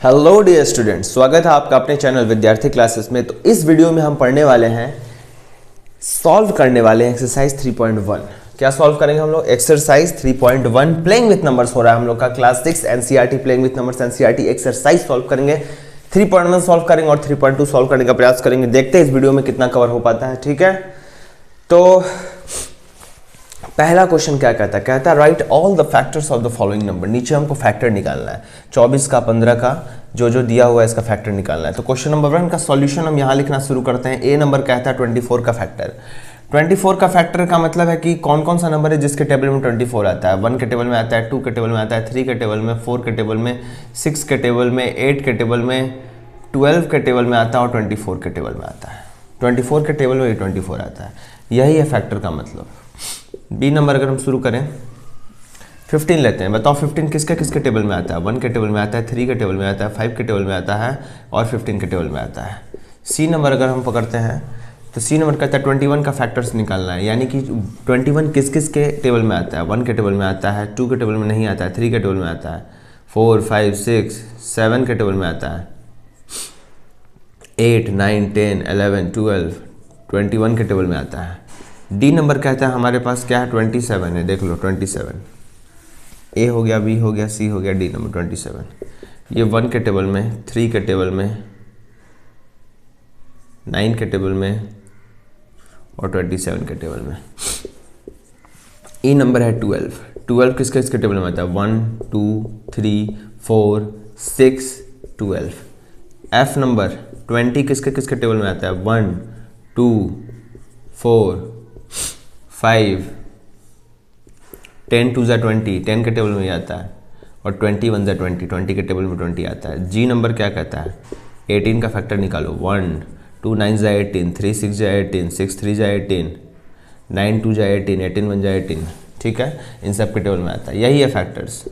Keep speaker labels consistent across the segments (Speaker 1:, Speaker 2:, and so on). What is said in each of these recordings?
Speaker 1: Hello dear students, स्वागत है आपका अपने चैनल विद्यार्थी क्लासेस में। तो इस वीडियो में हम पढ़ने वाले हैं, सॉल्व करने वाले हैं एक्सरसाइज 3.1। क्या सॉल्व करेंगे हम लोग? एक्सरसाइज 3.1 प्लेइंग विथ नंबर्स हो रहा है हम लोग का, class 6 NCERT playing with numbers NCERT exercise solve करेंगे। 3.1 सॉल्व करेंगे और 3.2 सॉल्व करने का प्रयास करेंगे। देखते हैं इस वीडियो में कितना कवर हो पाता है। ठीक है, तो पहला क्वेश्चन क्या कहता है? कहता है right all the factors of the following number. नीचे हमको फैक्टर निकालना है, 24 का, 15 का, जो जो दिया हुआ है इसका फैक्टर निकालना है। तो क्वेश्चन नंबर 1 का सॉल्यूशन हम यहाँ लिखना शुरू करते हैं। ए नंबर कहता है 24 का फैक्टर। 24 का फैक्टर का मतलब है कि कौन कौन सा नंबर है जिसके टेबल में 24 आता है। 1 के टेबल में आता है, 2 के टेबल में आता है, 3 के टेबल में, 4 के टेबल में, 6 के टेबल में, 8 के टेबल में, 12 के टेबल में आता है और 24 के टेबल में आता है। 24 के टेबल में 24 आता है, यही है फैक्टर का मतलब। बी नंबर अगर हम शुरू करें, 15 लेते हैं। बताओ 15 किसके किसके टेबल में आता है? 1 के टेबल में आता है, 3 के टेबल में आता है, 5 के टेबल में आता है और 15 के टेबल में आता है। सी नंबर अगर हम पकड़ते हैं तो सी नंबर कहता है 21 का फैक्टर्स निकालना है, यानी कि 21 किस किस के टेबल में आता है? 1 के टेबल में आता है, 2 के टेबल में नहीं आता है, 3 के टेबल में आता है, 4, 5, 6, 7 के टेबल में आता है, 8, 9, 10, 11, 12, 21 के टेबल में आता है। डी नंबर कहता है हमारे पास क्या है? 27 है। देख लो 27, ए हो गया, बी हो गया, सी हो गया, डी नंबर 27। ये 1 के टेबल में, 3 के टेबल में, 9 के टेबल में और 27 के टेबल में। ई नंबर है 12। 12 किसके किसके टेबल में आता है? 1, 2, 3, 4, 6, 12। एफ नंबर 20 किसके किसके टेबल में आता है? 1, 2, 4, 5, 10 2 ज़ा 20, 10 के टेबल में ही आता है और 21 ज़ा 20, 20 के टेबल में 20 आता है। जी नंबर क्या कहता है? 18 का फैक्टर निकालो। 1, 2 9 ज़ा 18, 3 6 ज़ा 18, 6 3 ज़ा 18, 9 2 ज़ा 18, 18 1 ज़ा 18। ठीक है, इन सब के टेबल में आता है, यही है फैक्टर्स।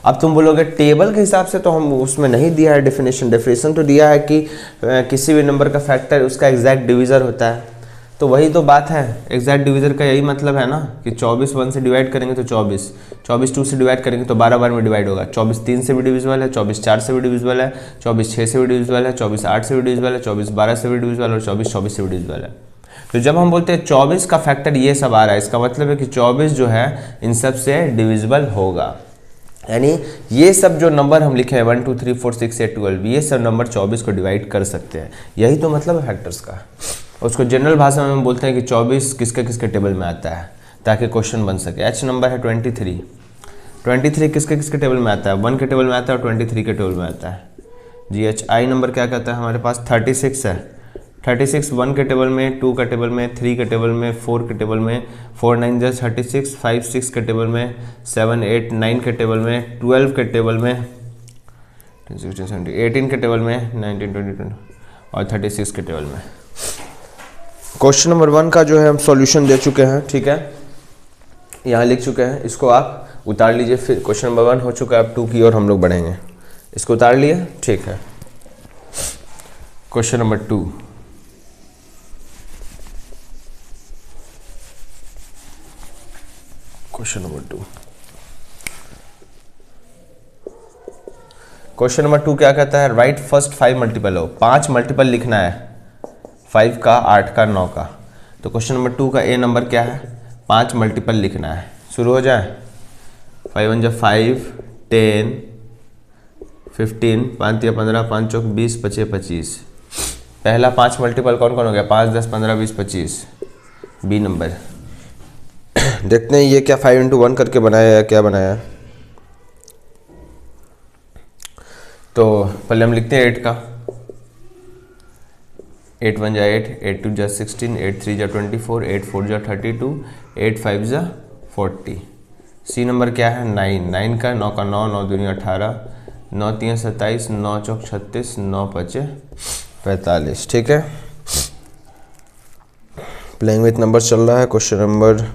Speaker 1: अब तुम बोलोगे टेबल के हिसाब से तो हम उसमें नहीं दिया है डेफिनेशन तो दिया है कि किसी भी नंबर का फैक्टर उसका एग्जैक्ट डिविज़र होता है। तो वही तो बात है, एग्जैक्ट डिवीज़र का यही मतलब है ना कि 24 1 से डिवाइड करेंगे तो 24, 24 2 से डिवाइड करेंगे तो 12 बार में डिवाइड होगा। 24 3 से भी डिविजिबल है, 24 4 से भी डिविजिबल है, 24 6 से भी डिविजिबल है, 24 8 से भी डिविजिबल है, 24 12 से भी डिविजिबल और 24 24 से भी डिविजिबल है। तो जब हम बोलते हैं 24 का फैक्टर ये सब आ रहा है, इसका मतलब है कि 24 जो है इन सब से डिविजिबल होगा। यानी ये सब जो नंबर हम लिखे हैं 1 2 3 4 6 8 12, ये सब नंबर 24 को डिवाइड कर सकते हैं। यही तो मतलब है फैक्टर्स का। उसको जनरल भाषा में हम बोलते हैं कि 24 किसके किसके टेबल में आता है ताकि क्वेश्चन बन सके। एच नंबर है 23। 23 किसके किसके टेबल में आता है? 1 के टेबल में आता है और 23 के टेबल में आता है। जी एच। आई नंबर क्या कहता है? हमारे पास 36 है। 36 1 के टेबल में, 2 के टेबल में, 3 के टेबल में, 4 के टेबल में, 4 9 ज़ा 36, 5 6 के टेबल में, 7 8 9 के टेबल में, 12 के टेबल में, 18 के टेबल में, 19 20 और 36 के टेबल में। क्वेश्चन नंबर 1 का जो है हम सॉल्यूशन दे चुके हैं। ठीक है, यहाँ लिख चुके हैं, इसको आप उतार लीजिए। फिर क्वेश्चन नंबर 1 हो चुका है, अब 2 की ओर हम लोग बढ़ेंगे। इसको उतार लिए, ठीक है। Question number 2, question number 2, question number 2 क्या कहता है? राइट फर्स्ट 5 मल्टीपल हो, 5 मल्टीपल लिखना है, 5 का, 8 का, 9 का। तो क्वेश्चन नंबर 2 का ए नंबर क्या है? 5 मल्टीपल लिखना है। शुरू हो जाए। 5 1 = 5, 10, 15, 5 3 15, 5 4 20, 25 25। पहला 5 मल्टीपल कौन कौन हो गया? 5 10 15 20 25। बी नंबर देखते हैं ये क्या 5 × 1 करके बनाया है, क्या बनाया है। तो पहले हम लिखते हैं 8 का। 8 1 = 8, 8 2 = 16, 8 3 = 24, 8 4 = 32, 8 5 = 40। सी नंबर क्या है? 9। 9 का, 9 का 9, 9 दूनी 18, 9 3 27, 9 4 36, 9 5 45। ठीक है, प्लेइंग विथ नंबर चल रहा है। क्वेश्चन नंबर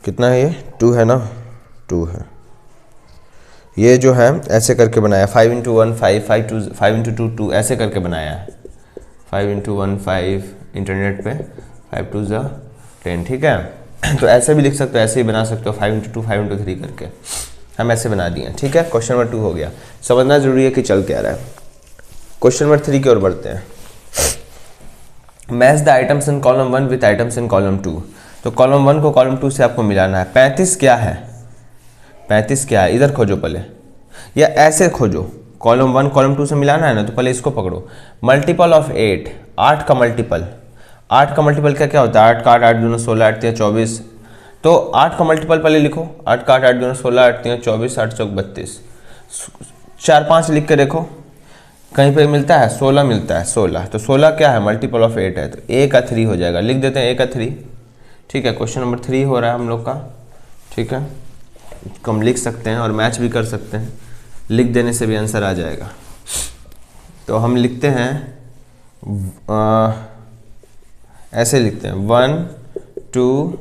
Speaker 1: कितना है? ये 2 है ना? 2 है। ये जो है ऐसे करके बनाया, 5 × 1 5, 5 × 2 2, ऐसे करके बनाया है। 5 × 1 5 इंटरनेट पे, 5 2 = 10। ठीक है, तो ऐसे भी लिख सकते हो, ऐसे ही बना सकते हो 5 × 2 5 × 3 करके। हम ऐसे बना दिए, ठीक है। क्वेश्चन नंबर 2 हो गया। समझना जरूरी है कि चल क्या रहा है। क्वेश्चन नंबर 3 की ओर बढ़ते हैं। Match the items in column 1 with items in column 2। तो कॉलम 1 को कॉलम 2 से आपको मिलाना है। 35 क्या है, 35 क्या है, इधर खोजो पहले, या ऐसे खोजो। कॉलम 1 कॉलम 2 से मिलाना है ना, तो पहले इसको पकड़ो। मल्टीपल ऑफ 8, 8 का मल्टीपल, 8 का मल्टीपल क्या क्या होता है, 8 का 8, 8 दूना 16, 8 3 24। तो 8 का मल्टीपल पहले लिखो, 8 का 8, 8 दूना 16, 8 3 24, 8 चौक 32। 4 5 लिख के देखो कहीं पे मिलता है, 16 मिलता है, 16। तो 16 क्या है, मल्टीपल ऑफ 8 है, तो a का 3 हो जाएगा। लिख देते हैं a का 3, ठीक है। क्वेश्चन नंबर 3 हो रहा है हम लोग का, ठीक है। हम लिख सकते हैं और मैच भी कर सकते हैं, लिख देने से भी आंसर आ जाएगा। तो हम लिखते हैं ऐसे लिखते हैं 1 2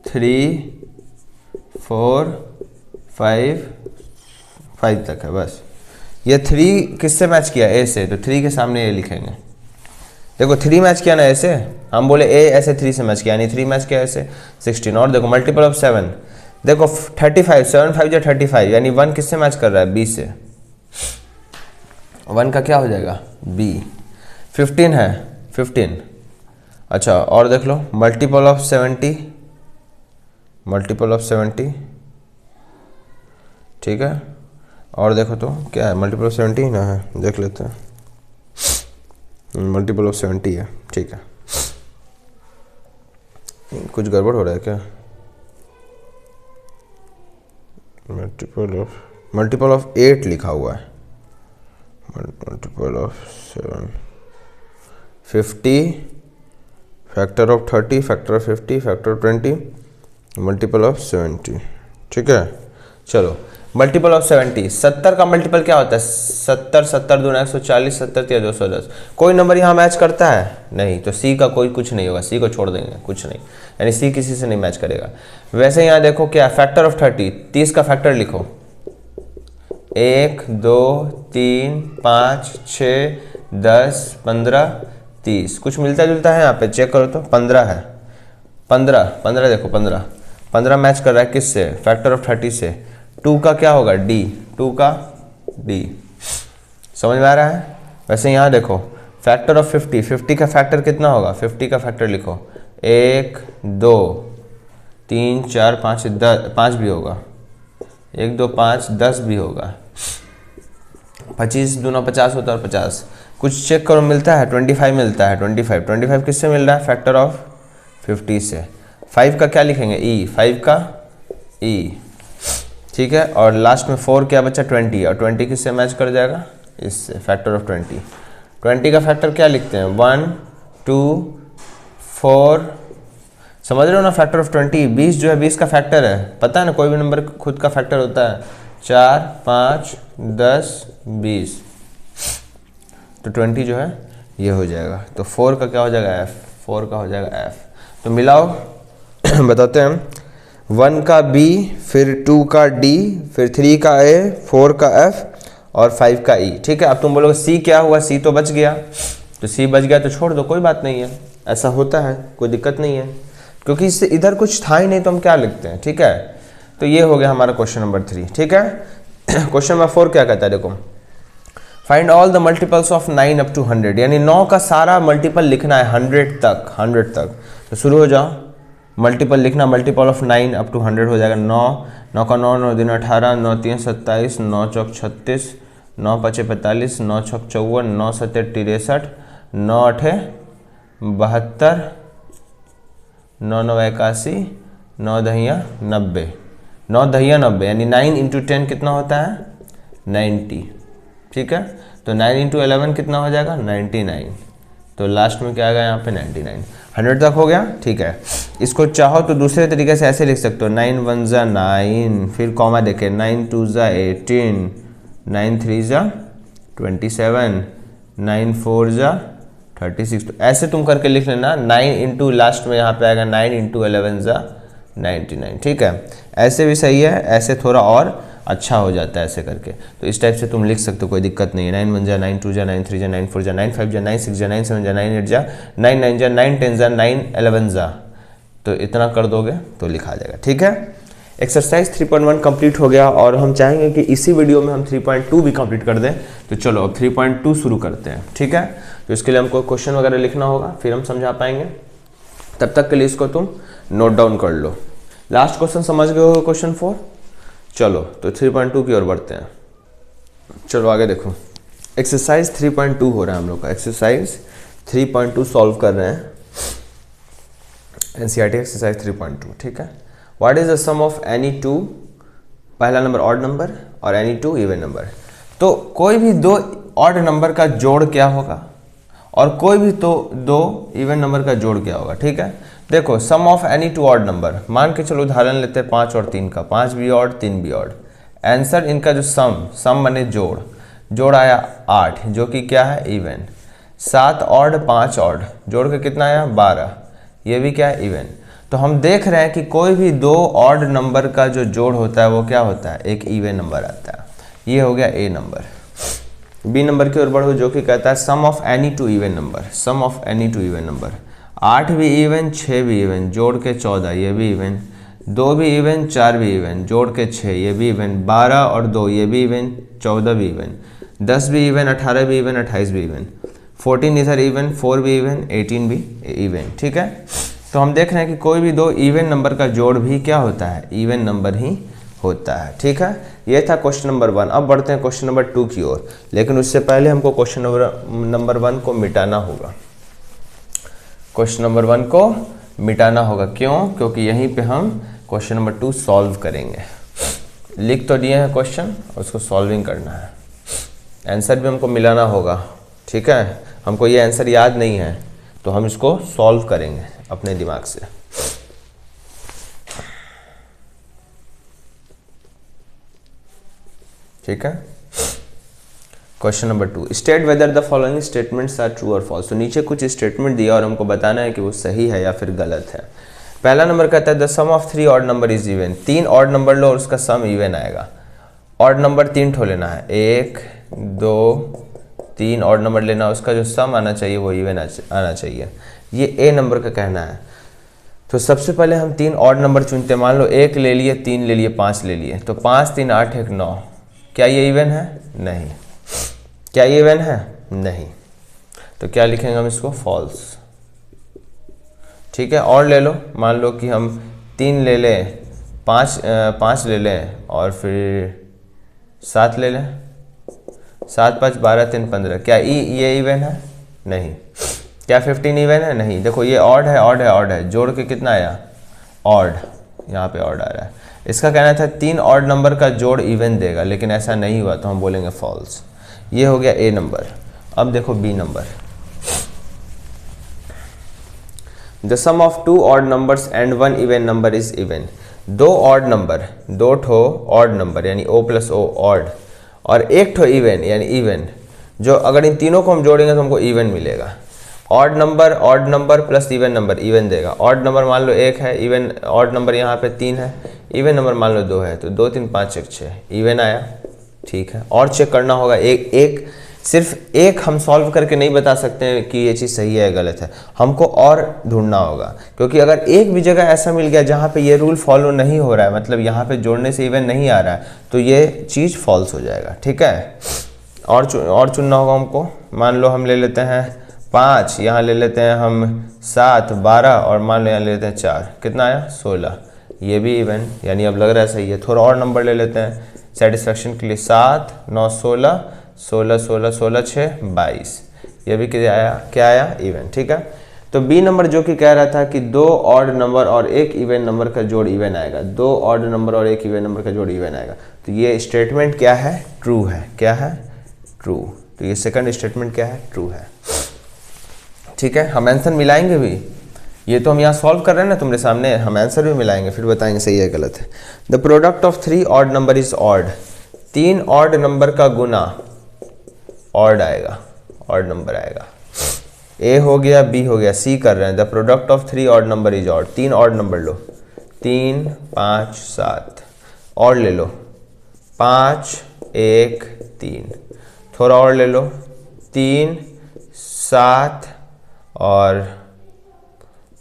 Speaker 1: 3 4 5 तक है बस। ये 3 किससे मैच किया, ए से, तो 3 के सामने ए लिखेंगे। देखो 3 मैच किया ना ए से, हम बोले ए ऐसे 3 से मैच किया, यानी 3 मैच किया ऐसे 16। और देखो मल्टीपल ऑफ 7, देखो 35, 7 5 या 35, यानी 1 किससे मैच कर रहा है, बी से। 1 का क्या हो जाएगा, बी। 15 है, 15। अच्छा और देख लो मल्टीपल ऑफ 70, मल्टीपल ऑफ 70, ठीक है। और देखो तो क्या है, मल्टीपल ऑफ 70 ना है, देख लेते हैं। मल्टीपल ऑफ 70 है, ठीक है। कुछ गड़बड़ हो रहा है क्या, मल्टीपल ऑफ 8 लिखा हुआ है, multiple of 7, 50, factor of 30, factor of 50, factor of 20, multiple of 70, ठीक है। चलो मल्टीपल ऑफ 70, 70 का मल्टीपल क्या होता है, 70, 70 दूना 140, 70 3 210। कोई नंबर यहाँ मैच करता है नहीं, तो सी का कोई कुछ नहीं होगा, सी को छोड़ देंगे, कुछ नहीं, यानी सी किसी से नहीं मैच करेगा। वैसे यहाँ देखो क्या, फैक्टर ऑफ 30, 30 का फैक्टर लिखो, 1 2 3 5 6 10 15 30। कुछ मिलता जुलता है यहाँ पे, चेक करो तो 15 है, 15 देखो 15 मैच कर रहा है किससे, फैक्टर ऑफ 30 से। 2 का क्या होगा, डी, 2 का डी, समझ में आ रहा है। वैसे यहाँ देखो फैक्टर ऑफ 50, 50 का फैक्टर कितना होगा, 50 का फैक्टर लिखो, 1 2 3 4 5 10, 5 भी होगा, 1 2 5 10 भी होगा, 25 दूना 50 होता है और 50। कुछ चेक करो मिलता है, 25 मिलता है, 25 किससे मिल रहा है, फैक्टर ऑफ 50 से। 5 का क्या लिखेंगे, ई, 5 का ई, ठीक है। और लास्ट में 4 क्या बचा, 20, और 20 किससे मैच कर जाएगा, इससे, फैक्टर ऑफ 20। 20 का फैक्टर क्या लिखते हैं, 1 2 4, समझ रहे हो ना, फैक्टर ऑफ 20। 20 जो है 20 का फैक्टर है, पता है ना, कोई भी नंबर खुद का फैक्टर होता है, 4 5 10 20। तो 20 जो है ये हो जाएगा। तो 4 का क्या हो जाएगा, एफ, 4 का हो जाएगा एफ। तो मिलाओ बताते हैं, 1 का बी, फिर 2 का डी, फिर 3 का ए, 4 का एफ और 5 का ई, ठीक है। अब तुम बोलोगे सी क्या हुआ, सी तो बच गया, तो सी बच गया तो छोड़ दो, कोई बात नहीं है, ऐसा होता है, कोई दिक्कत नहीं है, क्योंकि इससे इधर कुछ था ही नहीं, तो हम क्या लिखते हैं, ठीक है। तो ये हो गया हमारा क्वेश्चन नंबर 3, ठीक है। क्वेश्चन नंबर 4 क्या कहता है, देखो, find all the multiples of 9 up to 100, यानी 9 का सारा मल्टीपल लिखना है 100 तक, 100 तक। तो शुरू हो जाओ, मल्टीपल लिखना, मल्टीपल ऑफ 9 अप टू 100 हो जाएगा 9, 9 का 9, 9 दिन 18, 9 3 27, 9 चौक 36, 9 5 45, 9 छक 54, 9 7 63, 9 8 72, 9 9 81, 9 दहिया 90, 9 दहिया 90, यानी 9 इंटू 10 कितना होता है, 90, ठीक है। तो 9 इंटू 11 कितना हो जाएगा, 99। तो लास्ट में क्या आएगा यहाँ पे, 99। 100 तक हो गया, ठीक है। इसको चाहो तो दूसरे तरीके से ऐसे लिख सकते हो, 9 1 ज़ा 9, फिर कॉमा देखे, 9 2 ज़ा 18, 9 3 ज़ा 27, 9 4 ज़ा 36। तो ऐसे तुम करके लिख लेना, 9 इंटू लास्ट में यहाँ पे आएगा 9 इंटू 11 ज़ा 99, ठीक है। ऐसे भी सही है, ऐसे थोड़ा और अच्छा हो जाता है ऐसे करके। तो इस टाइप से तुम लिख सकते हो, कोई दिक्कत नहीं है। 9 1 जा 9 2 जा 9 3 जा 9 4 जा 9 5 जा 9 6 जा 9 7 जा 9 8 जा 9 9 जा 9 10 जा 9 11 जा, तो इतना कर दोगे तो लिखा जाएगा, ठीक है। एक्सरसाइज 3.1 कंप्लीट हो गया और हम चाहेंगे कि इसी वीडियो में हम 3.2 भी कंप्लीट कर दें। तो चलो अब 3.2 शुरू करते हैं, ठीक है। तो इसके लिए हमको क्वेश्चन वगैरह लिखना होगा, फिर हम समझा पाएंगे। तब तक के लिए इसको तुम नोट डाउन कर लो। लास्ट क्वेश्चन समझ गए हो, क्वेश्चन 4। चलो तो 3.2 की ओर बढ़ते हैं। चलो आगे देखो, एक्सरसाइज 3.2 हो रहा है हम लोग का। एक्सरसाइज 3.2 सॉल्व कर रहे हैं, एनसीईआरटी एक्सरसाइज 3.2, ठीक है। What is the sum of any two, पहला नंबर ऑड नंबर और एनी टू इवन नंबर। तो कोई भी दो ऑड नंबर का जोड़ क्या होगा और कोई भी तो दो इवन नंबर का जोड़ क्या होगा, ठीक है। देखो sum of any two odd number, मान के चलो उदाहरण लेते हैं 5 और 3 का, 5 भी ऑड 3 भी ऑड। आंसर इनका जो सम बने जोड़ आया 8, जो कि क्या है इवन। 7 ऑड 5 ऑड, जोड़ के कितना आया 12, ये भी क्या है इवन। तो हम देख रहे हैं कि कोई भी दो ऑड नंबर का जो जोड़ होता है वो क्या होता है, एक इवन नंबर आता है। ये हो गया ए नंबर। बी नंबर की ओर बढ़ो, जो कि कहता है sum of any two even number. Sum of any two even number, 8 भी इवन 6 भी इवन, जोड़ के 14, ये भी इवन। 2 भी इवन 4 भी इवन, जोड़ के 6, ये भी इवन। 12 और 2, ये भी इवन। 14 भी इवन। 10 भी इवन, 18 भी इवन, 28 भी इवन। 14 इधर इवन, 4 भी इवन, 18 भी इवन, ठीक है। तो हम देख रहे हैं कि कोई भी दो इवन नंबर का जोड़ भी क्या होता है, इवन नंबर ही होता है, ठीक है। ये था क्वेश्चन नंबर 1। अब बढ़ते हैं क्वेश्चन नंबर 2 की ओर, लेकिन उससे पहले हमको क्वेश्चन नंबर 1 को मिटाना होगा। क्वेश्चन नंबर 1 को मिटाना होगा, क्यों? क्योंकि यहीं पे हम क्वेश्चन नंबर 2 सॉल्व करेंगे। लिख तो दिए हैं क्वेश्चन, उसको सॉल्विंग करना है। आंसर भी हमको मिलाना होगा, ठीक है। हमको ये आंसर याद नहीं है तो हम इसको सॉल्व करेंगे अपने दिमाग से। ठीक है। Question number 2, state whether the following statements are true और फॉल्स। तो नीचे कुछ स्टेटमेंट दिया और हमको बताना है कि वो सही है या फिर गलत है। पहला नंबर कहता है the sum of 3 odd number is even. 3 odd number लो और उसका सम इवन आएगा। ऑड नंबर 3 ठो लेना है, 1 2 3 ऑड नंबर लेना, उसका जो सम आना चाहिए वो इवन आना चाहिए। ये ए नंबर का कहना है। तो सबसे पहले हम 3 ऑड नंबर चुनते हैं। मान लो 1 ले लिए, 3 ले लिए, 5 ले लिए, तो 5 3 8 1 9। क्या ये इवन है? नहीं। क्या ये इवन है? नहीं। तो क्या लिखेंगे हम इसको? फॉल्स, ठीक है। और ले लो, मान लो कि हम 3 ले लें, 5 ले लें और फिर 7 ले लें। 7 5 12 3 15। क्या ये इवन है? नहीं। क्या 15 इवन है? नहीं। देखो ये ऑड है, ऑड है, ऑड है, जोड़ के कितना आया? ऑड। यहाँ पे ऑड आ रहा है। इसका कहना था 3 ऑड नंबर का जोड़ इवन देगा, लेकिन ऐसा नहीं हुआ, तो हम बोलेंगे फॉल्स। ये हो गया ए नंबर। अब देखो B number, the sum of 2 odd numbers and 1 even number is even. 2 odd number, 2 ठो ऑड नंबर यानी O + O ऑड, और 1 ठो इवन यानी इवन, जो अगर इन तीनों को हम जोड़ेंगे तो हमको इवन मिलेगा। Odd number plus even number even देगा। ऑड नंबर मान लो 1 है, इवन ऑड नंबर यहाँ पे 3 है, इवन नंबर मान लो 2 है, तो 2 3 5 1 6 इवन आया, ठीक है। और चेक करना होगा, एक सिर्फ एक हम सॉल्व करके नहीं बता सकते हैं कि ये चीज़ सही है या गलत है, हमको और ढूंढना होगा। क्योंकि अगर एक भी जगह ऐसा मिल गया जहाँ पे ये रूल फॉलो नहीं हो रहा है, मतलब यहाँ पे जोड़ने से इवन नहीं आ रहा है, तो ये चीज़ फॉल्स हो जाएगा, ठीक है। और चुनना होगा हमको। मान लो हम ले लेते हैं 5, यहाँ ले लेते हैं हम 7 12, और मान लो यहाँ ले लेते हैं 4, कितना आया? 16। ये भी इवन, यानी अब लग रहा है सही है। थोड़ा और नंबर ले लेते हैं सेटिस्फेक्शन के लिए। 7 9 16 16 16 16 6 22, ये भी क्या आया? इवन, ठीक है। तो बी नंबर जो कि कह रहा था कि 2 ऑड नंबर और 1 इवन नंबर का जोड़ इवन आएगा। 2 ऑड नंबर और 1 इवन नंबर का जोड़ इवन आएगा। तो ये स्टेटमेंट क्या है? ट्रू है। क्या है? ट्रू। तो ये सेकंड स्टेटमेंट क्या है? ट्रू है, ठीक है। हम आंसर मिलाएंगे भी, ये तो हम यहाँ सॉल्व कर रहे हैं ना तुम्हारे सामने, हम आंसर भी मिलाएंगे, फिर बताएंगे सही है गलत है। The product of 3 odd number is odd. 3 odd number का गुना ऑड आएगा, ऑड नंबर आएगा। ए हो गया, बी हो गया, सी कर रहे हैं। The product of 3 odd number is odd. 3 odd number लो, 3 5 7, और ले लो 5 1 3, थोड़ा और ले लो 3 7, और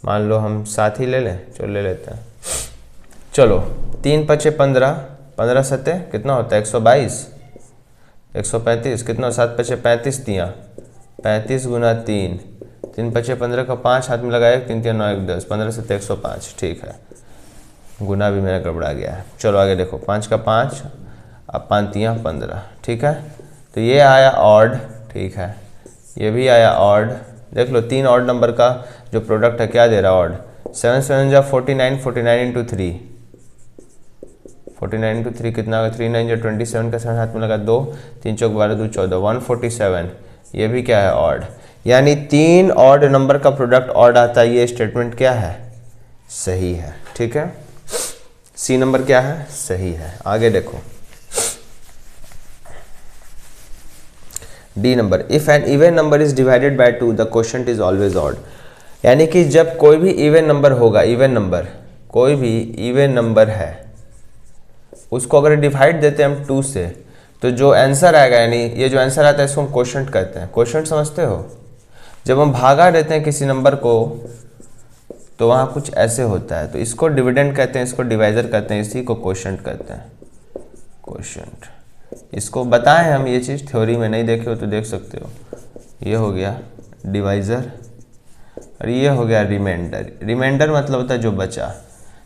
Speaker 1: मान लो हम 7 ही ले लें, चलो ले लेते हैं। चलो 3 पचे 15, 15 सत्ते कितना होता है 122, 135 कितना, 7 पचे 35 तियाँ 35 गुना 3, 3 पचे 15 का 5 हाथ में लगाया, 3 3 9 1 10, 15 सत्ते 105। ठीक है, गुना भी मेरा गड़बड़ा गया है। चलो आगे देखो, 5 का 5, अब 5 तियाँ 15। ठीक है, तो ये आया ऑड। ठीक है, ये भी आया ऑड। देख लो 3 ऑड नंबर का जो प्रोडक्ट है क्या दे रहा है ऑड। 7 7 जा 49, 49 इंटू 3, 49 इंटू 3 कितना होगा, 3 9 जा 27 का 7 हाथ में लगा 2, 3 चौक 12 2 14, 147। ये भी क्या है ऑड, यानी 3 ऑड नंबर का प्रोडक्ट ऑड आता है। ये स्टेटमेंट क्या है, सही है। ठीक है, सी नंबर क्या है, सही है। आगे देखो D number, if n even number is divided by 2 the quotient is always odd. यानी कि जब कोई भी इवन नंबर होगा, इवन नंबर, कोई भी इवन नंबर है, उसको अगर डिवाइड देते हैं हम 2 से, तो जो आंसर आएगा, यानी ये जो आंसर आता है इसको हम क्वोशंट कहते हैं। क्वोशंट समझते हो, जब हम भागा देते हैं किसी नंबर को तो वहाँ कुछ ऐसे होता है, तो इसको डिविडेंड कहते हैं, इसको डिवाइजर कहते हैं, इसी को क्वोशंट कहते हैं, क्वोशंट। इसको बताएं हम, ये चीज़ थ्योरी में नहीं देखे हो तो देख सकते हो। ये हो गया डिवाइज़र और ये हो गया रिमाइंडर। रिमाइंडर मतलब होता है जो बचा,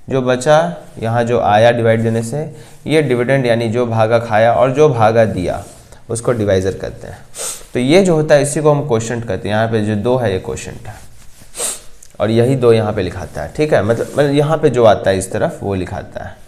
Speaker 1: जो बचा यहाँ जो आया डिवाइड देने से, ये डिविडेंड यानी जो भागा खाया और जो भागा दिया उसको डिवाइज़र कहते हैं। तो ये जो होता है इसी को हम क्वोशंट कहते हैं। यहाँ पे जो 2 है ये क्वोशंट है और यही 2 यहाँ पे लिखाता है। ठीक है, मतलब यहाँ पे जो आता है इस तरफ वो लिखाता है।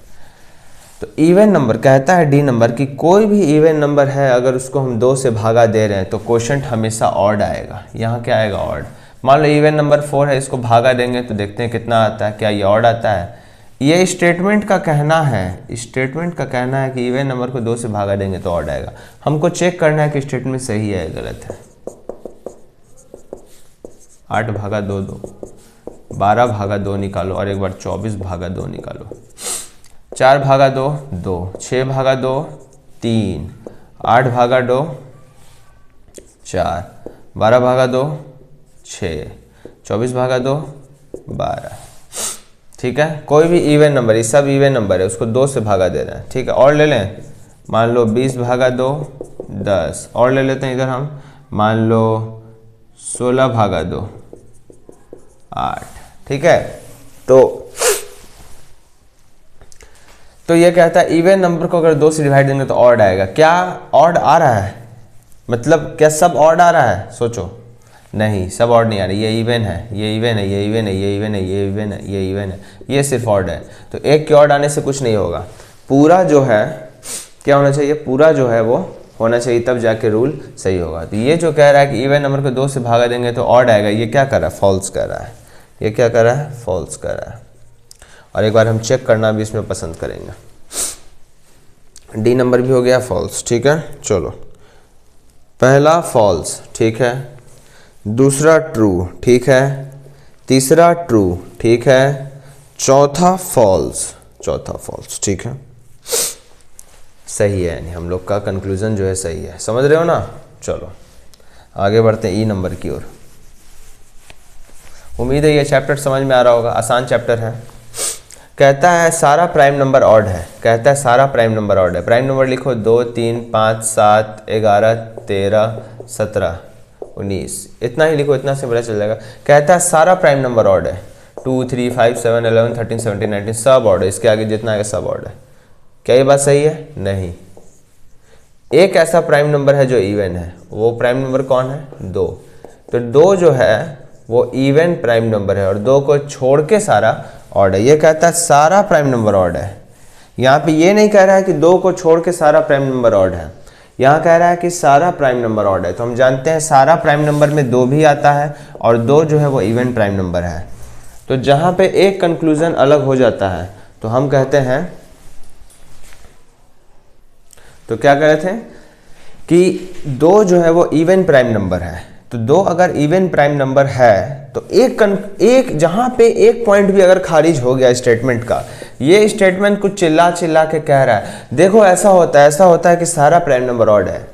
Speaker 1: तो इवन नंबर कहता है डी नंबर कि कोई भी इवन नंबर है अगर उसको हम 2 से भागा दे रहे हैं तो क्वोशंट हमेशा ऑड आएगा। यहाँ क्या आएगा, ऑड। मान लो इवन नंबर 4 है, इसको भागा देंगे तो देखते हैं कितना आता है, क्या ये ऑड आता है। ये स्टेटमेंट का कहना है, स्टेटमेंट का कहना है कि इवन नंबर को 2 से भागा देंगे तो ऑड आएगा। हमको चेक करना है कि स्टेटमेंट सही है या गलत है। 8 भागा 2 2, 12 भागा 2 निकालो और एक बार 24 भागा 2 निकालो। 4 भागा 2 2, 6 भागा 2 3, 8 भागा 2 4, 12 भागा 2 6, 24 भागा 2 12। ठीक है, कोई भी इवन नंबर, ये सब इवन नंबर है, उसको 2 से भागा दे रहे हैं। ठीक है, और ले लें, मान लो 20 भागा 2 10, और ले लेते हैं इधर हम, मान लो 16 भागा 2 8। ठीक है, तो ये कहता है इवन नंबर को अगर 2 से डिवाइड देंगे तो ऑड आएगा। क्या ऑड आ रहा है, मतलब क्या सब ऑड आ रहा है, सोचो। नहीं, सब ऑड नहीं आ रही, ये इवन है, ये इवन है, ये इवन है, ये इवन है, ये इवन है, ये इवन है, ये सिर्फ ऑड है। तो एक के ऑड आने से कुछ नहीं होगा, पूरा जो है क्या होना चाहिए, पूरा जो है वो होना चाहिए, तब जाके रूल सही होगा। तो ये जो कह रहा है कि इवन नंबर को 2 से भागा देंगे तो ऑड आएगा, ये क्या कर रहा है, फॉल्स कर रहा है। ये क्या कर रहा है, फॉल्स कर रहा है। और एक बार हम चेक करना भी इसमें पसंद करेंगे। डी नंबर भी हो गया फॉल्स। ठीक है, चलो पहला फॉल्स, ठीक है, दूसरा ट्रू, ठीक है, तीसरा ट्रू, ठीक है, चौथा फॉल्स, चौथा फॉल्स। ठीक है, सही है, यानी हम लोग का कंक्लूजन जो है सही है। समझ रहे हो ना। चलो आगे बढ़ते हैं ई नंबर की ओर। उम्मीद है ये चैप्टर समझ में आ रहा होगा, आसान चैप्टर है। कहता है सारा प्राइम नंबर ऑड है, कहता है सारा प्राइम नंबर ऑड है। प्राइम नंबर लिखो 2 3 5 7 11 13 17 19, इतना ही लिखो, इतना से पता चल जाएगा। कहता है सारा प्राइम नंबर ऑड है, 2 3 5 7 11 13 17 19 सब ऑड है, इसके आगे जितना आएगा सब ऑड है। क्या ये बात सही है? नहीं। एक ऐसा प्राइम नंबर है जो इवन है, वो प्राइम नंबर कौन है? 2। तो 2 जो है वो इवन प्राइम नंबर है और 2 को छोड़ के सारा ऑड है। ये कहता है सारा प्राइम नंबर ऑड है। यहाँ पे ये नहीं कह रहा है कि 2 को छोड़ के सारा प्राइम नंबर ऑड है, यहाँ कह रहा है कि सारा प्राइम नंबर ऑड है। तो हम जानते हैं सारा प्राइम नंबर में 2 भी आता है और 2 जो है वो इवन प्राइम नंबर है। तो जहाँ पे एक कंक्लूजन अलग हो जाता है तो हम कहते हैं, तो क्या कह रहे थे कि 2 जो है वो इवन प्राइम नंबर है। तो 2 अगर इवन प्राइम नंबर है तो एक जहां पे एक पॉइंट भी अगर खारिज हो गया स्टेटमेंट का, ये स्टेटमेंट कुछ चिल्ला चिल्ला के कह रहा है देखो ऐसा होता है कि सारा प्राइम नंबर ऑड है,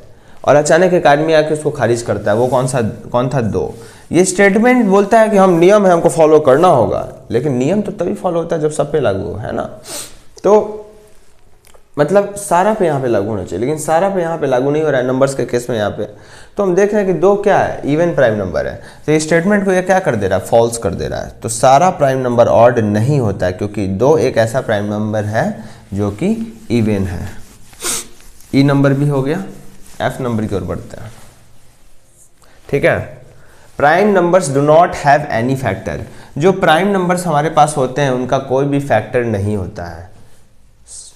Speaker 1: और अचानक एक आदमी आके उसको खारिज करता है। वो कौन था? 2। ये स्टेटमेंट बोलता है कि हम नियम है, हमको फॉलो करना होगा, लेकिन नियम तो तभी फॉलो होता है जब सब पे लागू हो, है ना। तो मतलब सारा पे यहाँ पे लागू होना चाहिए, लेकिन सारा पे यहाँ पे लागू नहीं हो रहा है नंबर्स के केस में यहाँ पे। तो हम देख रहे हैं कि 2 क्या है, इवन प्राइम नंबर है। तो ये स्टेटमेंट को ये क्या कर दे रहा है, फॉल्स कर दे रहा है। तो सारा प्राइम नंबर ऑड नहीं होता है, क्योंकि 2 एक ऐसा प्राइम नंबर है जो कि इवन है। ई नंबर भी हो गया, एफ नंबर की ओर बढ़ते हैं। ठीक है, prime numbers do not have any factor. जो प्राइम नंबर्स हमारे पास होते हैं उनका कोई भी फैक्टर नहीं होता है।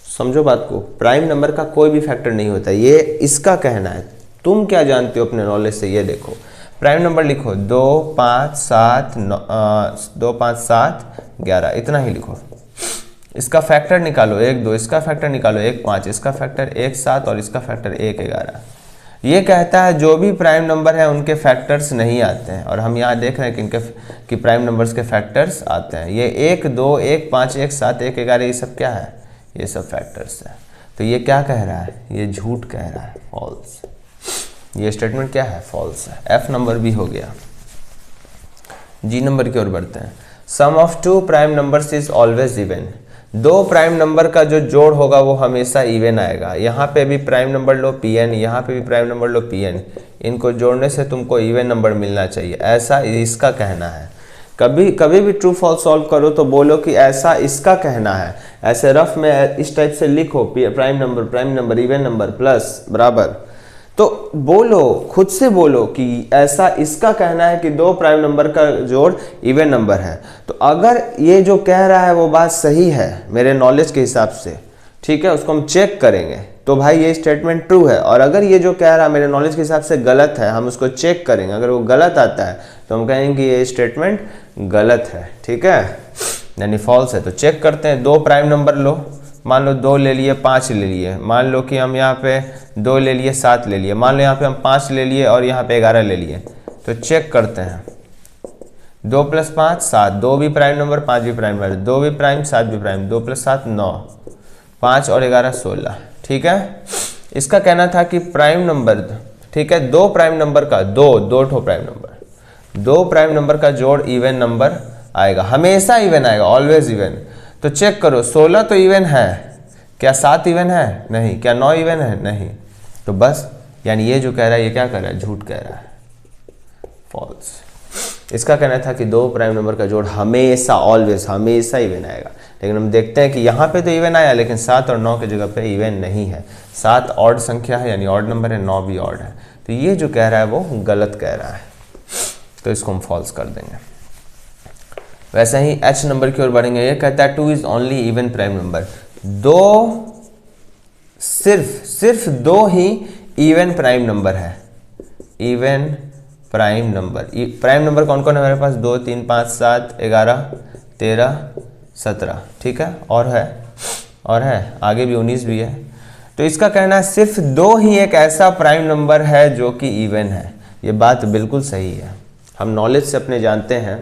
Speaker 1: समझो बात को, प्राइम नंबर का कोई भी फैक्टर नहीं होता, ये इसका कहना है। तुम क्या जानते हो अपने नॉलेज से, ये देखो। प्राइम नंबर लिखो 2 5 7 2 5 7 11, इतना ही लिखो। इसका फैक्टर निकालो 1 2, इसका फैक्टर निकालो 1 5, इसका फैक्टर 1 7 और इसका फैक्टर 1 11। ये कहता है जो भी प्राइम नंबर है उनके फैक्टर्स नहीं आते हैं, और हम यहाँ देख रहे हैं कि प्राइम नंबर्स के फैक्टर्स आते हैं। ये 1 2 1 5 1 7 1 11 ये सब क्या है, ये सब फैक्टर्स है। तो ये क्या कह रहा है, ये झूठ कह रहा है, फॉल्स। ये स्टेटमेंट क्या है, फॉल्स है। एफ नंबर भी हो गया। जी नंबर की ओर बढ़ते हैं। Sum of 2 prime numbers is always even. 2 prime number का जो जोड़ होगा वो हमेशा इवन आएगा। यहाँ पे भी प्राइम नंबर लो Pn, यहाँ पे भी प्राइम नंबर लो Pn, इनको जोड़ने से तुमको इवन नंबर मिलना चाहिए, ऐसा इसका कहना है। कभी भी ट्रू फॉल्स सॉल्व करो तो बोलो कि ऐसा इसका कहना है। ऐसे रफ में इस टाइप से लिखो, prime number even number plus बराबर। तो बोलो, खुद से बोलो कि ऐसा इसका कहना है कि 2 प्राइम नंबर का जोड़ इवन नंबर है। तो अगर ये जो कह रहा है वो बात सही है मेरे नॉलेज के हिसाब से, ठीक है, उसको हम चेक करेंगे तो भाई ये स्टेटमेंट ट्रू है। और अगर ये जो कह रहा है मेरे नॉलेज के हिसाब से गलत है, हम उसको चेक करेंगे। अगर वो गलत आता है तो हम कहेंगे ये स्टेटमेंट गलत है, ठीक है, यानी फॉल्स है। तो चेक करते हैं। 2 प्राइम नंबर लो, मान लो 2 ले लिए 5 ले लिए, मान लो कि हम यहाँ पे 2 ले लिए 7 ले लिए, मान लो यहाँ पे हम 5 ले लिए और यहाँ पे 11 ले लिए। तो चेक करते हैं। 2 + 5 7, 2 भी प्राइम नंबर 5 भी प्राइम नंबर, 2 भी प्राइम 7 भी प्राइम, 2 + 7 9, 5 और 11 16, ठीक है। इसका कहना था कि प्राइम नंबर, ठीक है, 2 प्राइम नंबर का 2 ठो प्राइम नंबर, 2 प्राइम नंबर का जोड़ इवन नंबर आएगा, हमेशा इवन आएगा, ऑलवेज इवन। तो चेक करो 16 तो इवन है, क्या 7 इवन है, नहीं, क्या 9 इवन है, नहीं। तो बस, यानी ये जो कह रहा है ये क्या कह रहा है, झूठ कह रहा है, फॉल्स। इसका कहना था कि 2 प्राइम नंबर का जोड़ हमेशा, ऑलवेज, हमेशा इवन आएगा। लेकिन हम देखते हैं कि यहाँ पे तो इवन आया, लेकिन 7 और 9 की जगह पे इवन नहीं है। 7 ऑड संख्या है, यानी ऑड नंबर है, 9 भी ऑड है। तो ये जो कह रहा है वो गलत कह रहा है, तो इसको हम फॉल्स कर देंगे। वैसे ही एच नंबर की ओर बढ़ेंगे। ये कहता है 2 is only even prime number. 2 सिर्फ 2 ही इवन प्राइम नंबर है। Even prime number, prime number कौन कौन है हमारे पास, 2 3 5 7 11 13 17, ठीक है, और है आगे भी 19 भी है। तो इसका कहना है सिर्फ 2 ही एक ऐसा प्राइम नंबर है जो कि इवन है। ये बात बिल्कुल सही है। हम नॉलेज से अपने जानते हैं